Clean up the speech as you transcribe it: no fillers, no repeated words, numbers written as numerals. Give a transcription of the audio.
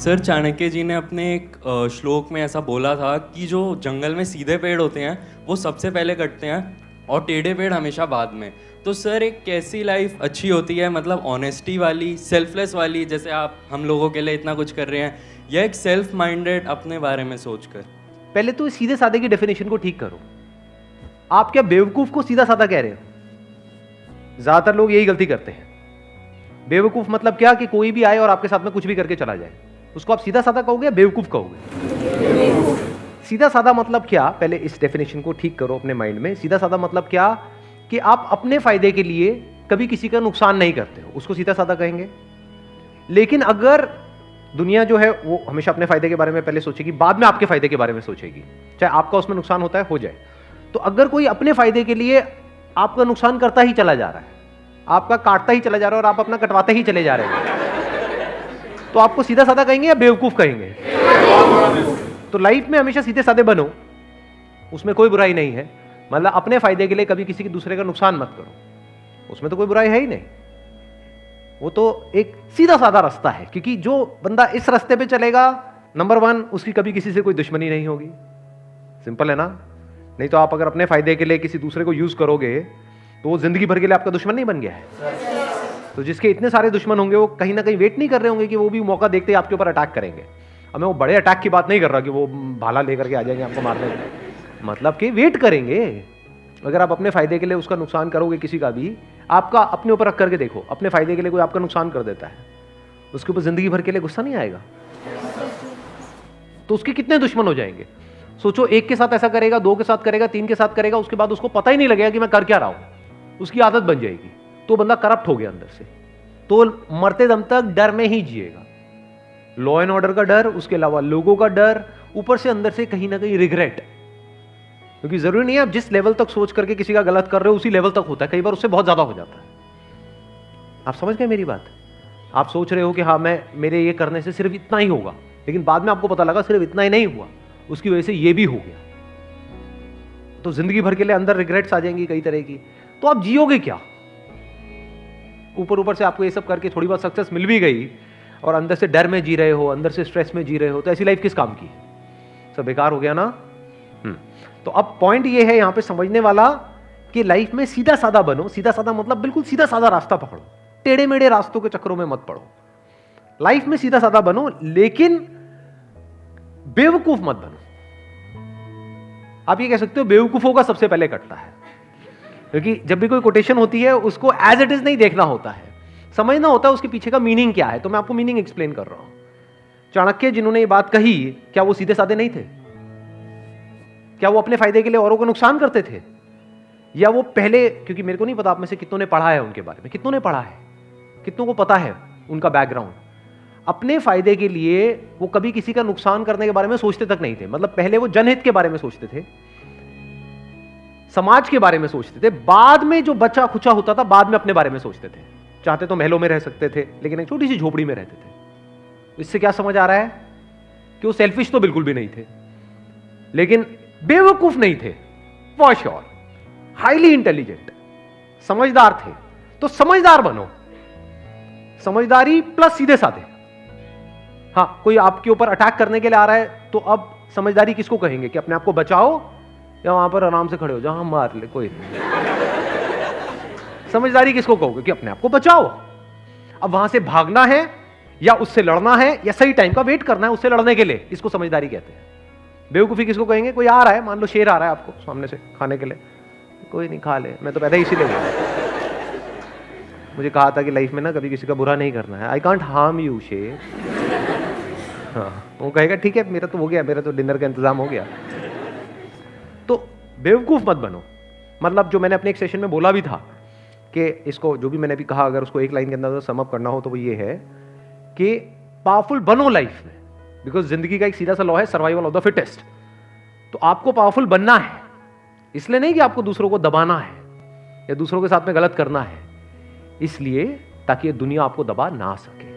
Sir Chanakya जी ने अपने एक श्लोक में ऐसा बोला था कि जो जंगल में सीधे पेड़ होते हैं वो सबसे पहले कटते हैं और टेढ़े पेड़ हमेशा बाद में। तो सर एक कैसी लाइफ अच्छी होती है, मतलब ऑनेस्टी वाली, सेल्फलेस वाली, जैसे आप हम लोगों के लिए इतना कुछ कर रहे हैं, या एक सेल्फ माइंडेड अपने बारे में सोचकर? पहले तो सीधे साधे की डेफिनेशन को ठीक करो। आप क्या बेवकूफ को सीधा साधा कह रहे हो? ज्यादातर लोग यही गलती करते हैं। बेवकूफ मतलब क्या कि कोई भी आए और आपके साथ में कुछ भी करके चला जाए, उसको आप सीधा साधा कहोगे या बेवकूफ कहोगे? सीधा साधा मतलब क्या? पहले इस डेफिनेशन को ठीक करो अपने माइंड में। सीधा साधा मतलब क्या कि आप अपने फायदे के लिए कभी किसी का नुकसान नहीं करते हो, उसको सीधा साधा कहेंगे। लेकिन अगर दुनिया जो है वो हमेशा अपने फायदे के बारे में पहले सोचेगी, बाद में आपके फायदे के बारे में सोचेगी, चाहे आपका उसमें नुकसान होता है हो जाए। तो अगर कोई अपने फायदे के लिए आपका नुकसान करता ही चला जा रहा है, आपका काटता ही चला जा रहा है और आप अपना कटवाते ही चले जा रहे हैं, तो आपको सीधा साधा कहेंगे या बेवकूफ कहेंगे? तो लाइफ में हमेशा सीधे साधे बनो, उसमें कोई बुराई नहीं है। मतलब अपने फायदे के लिए कभी किसी के दूसरे का नुकसान मत करो, उसमें तो कोई बुराई है ही नहीं। वो तो एक सीधा साधा रास्ता है, क्योंकि जो बंदा इस रास्ते पे चलेगा, नंबर 1 उसकी कभी किसी से कोई दुश्मनी नहीं होगी। सिंपल है ना? नहीं तो आप अगर अपने फायदे के लिए किसी दूसरे को यूज करोगे तो वो जिंदगी भर के लिए आपका दुश्मन नहीं बन गया है। तो जिसके इतने सारे दुश्मन होंगे वो कहीं ना कहीं वेट नहीं कर रहे होंगे कि वो भी मौका देखते ही आपके ऊपर अटैक करेंगे। अब मैं वो बड़े अटैक की बात नहीं कर रहा कि वो भाला लेकर के आ जाएंगे आपको मारने के, मतलब कि वेट करेंगे। अगर आप अपने फायदे के लिए उसका नुकसान करोगे किसी का भी, आपका अपने ऊपर रख करके देखो, अपने फायदे के लिए कोई आपका नुकसान कर देता है, उसके ऊपर जिंदगी भर के लिए गुस्सा नहीं आएगा? तो उसके कितने दुश्मन हो जाएंगे? सोचो, एक के साथ ऐसा करेगा, 2 के साथ करेगा, 3 के साथ करेगा, उसके बाद उसको पता ही नहीं लगेगा कि मैं कर क्या रहा हूं, उसकी आदत बन जाएगी, तो बंदा करप्ट हो गया अंदर से, तो मरते दम तक डर में ही जिएगा। लॉ एंड ऑर्डर का डर, उसके अलावा लोगों का डर, ऊपर से अंदर से कहीं ना कहीं रिग्रेट। क्योंकि जरूरी नहीं है आप जिस लेवल तक सोच करके किसी का गलत कर रहे हो उसी लेवल तक होता है, कई बार उससे बहुत ज्यादा हो जाता है। आप समझ गए मेरी बात? आप सोच रहे हो कि हाँ मेरे ये करने से सिर्फ इतना ही होगा, लेकिन बाद में आपको पता लगा सिर्फ इतना ही नहीं हुआ, उसकी वजह से ये भी हो गया, तो जिंदगी भर के लिए अंदर रिग्रेट्स आ जाएंगी कई तरह की। तो आप जियोगे क्या? ऊपर ऊपर से आपको ये सब करके थोड़ी बहुत सक्सेस मिल भी गई और अंदर से डर में जी रहे हो, अंदर से स्ट्रेस में जी रहे हो, तो ऐसी लाइफ किस काम की? सब बेकार हो गया ना। तो अब पॉइंट ये है यहां पे समझने वाला कि लाइफ में सीधा साधा बनो। सीधा साधा मतलब बिल्कुल सीधा साधा रास्ता पकड़ो, टेढ़े मेढ़े रास्तों के चक्करों में मत पड़ो। लाइफ में सीधा साधा बनो, लेकिन बेवकूफ मत बनो। आप ये कह सकते हो बेवकूफों का सबसे पहले कटता है, क्योंकि जब भी कोई कोटेशन होती है उसको एज इट इज नहीं देखना होता है, समझना होता है उसके पीछे का मीनिंग क्या है। तो मैं आपको मीनिंग एक्सप्लेन कर रहा हूं। चाणक्य जिन्होंने ये बात कही, क्या वो सीधे साधे नहीं थे? क्या वो अपने फायदे के लिए औरों को नुकसान करते थे? या वो पहले, क्योंकि मेरे को नहीं पता आप में से कितनों ने पढ़ा है उनके बारे में, कितनों ने पढ़ा है, कितनों को पता है उनका बैकग्राउंड। अपने फायदे के लिए वो कभी किसी का नुकसान करने के बारे में सोचते तक नहीं थे। मतलब पहले वो जनहित के बारे में सोचते थे, समाज के बारे में सोचते थे, बाद में जो बचा खुचा होता था बाद में अपने बारे में सोचते थे। चाहते तो महलों में रह सकते थे, लेकिन एक छोटी सी झोपड़ी में रहते थे। इससे क्या समझ आ रहा है कि वो सेल्फिश तो बिल्कुल भी नहीं थे, लेकिन बेवकूफ नहीं थे, फॉर श्योर हाईली इंटेलिजेंट, समझदार थे। तो समझदार बनो, समझदारी प्लस सीधे साधे। हाँ, कोई आपके ऊपर अटैक करने के लिए आ रहा है, तो अब समझदारी किसको कहेंगे? कि अपने आप को बचाओ, या वहां पर आराम से खड़े हो जाओ, हम मार ले कोई समझदारी किसको कहोगे? कि अपने आप को बचाओ। अब वहां से भागना है या उससे लड़ना है, या सही टाइम का वेट करना है उससे लड़ने के लिए, इसको समझदारी कहते हैं। बेवकूफी किसको कहेंगे? कोई आ रहा है, मान लो शेर आ रहा है आपको सामने से खाने के लिए, कोई नहीं खा ले, मैं तो पैदा इसीलिए गया, मुझे कहा था कि लाइफ में ना कभी किसी का बुरा नहीं करना है, आई कांट हार्म यू शेर। हाँ, वो कहेगा ठीक है, मेरा तो हो गया, मेरा तो डिनर का इंतजाम हो गया। तो बेवकूफ मत बनो। मतलब जो मैंने अपने एक सेशन में बोला भी था कि इसको, जो भी मैंने भी कहा, अगर उसको एक लाइन के अंदर सम अप करना हो तो वो ये है कि पावरफुल बनो लाइफ में, बिकॉज जिंदगी का एक सीधा सा लॉ है, सर्वाइवल ऑफ द फिटेस्ट। तो आपको पावरफुल बनना है, इसलिए नहीं कि आपको दूसरों को दबाना है या दूसरों के साथ में गलत करना है, इसलिए ताकि ये दुनिया आपको दबा ना सके।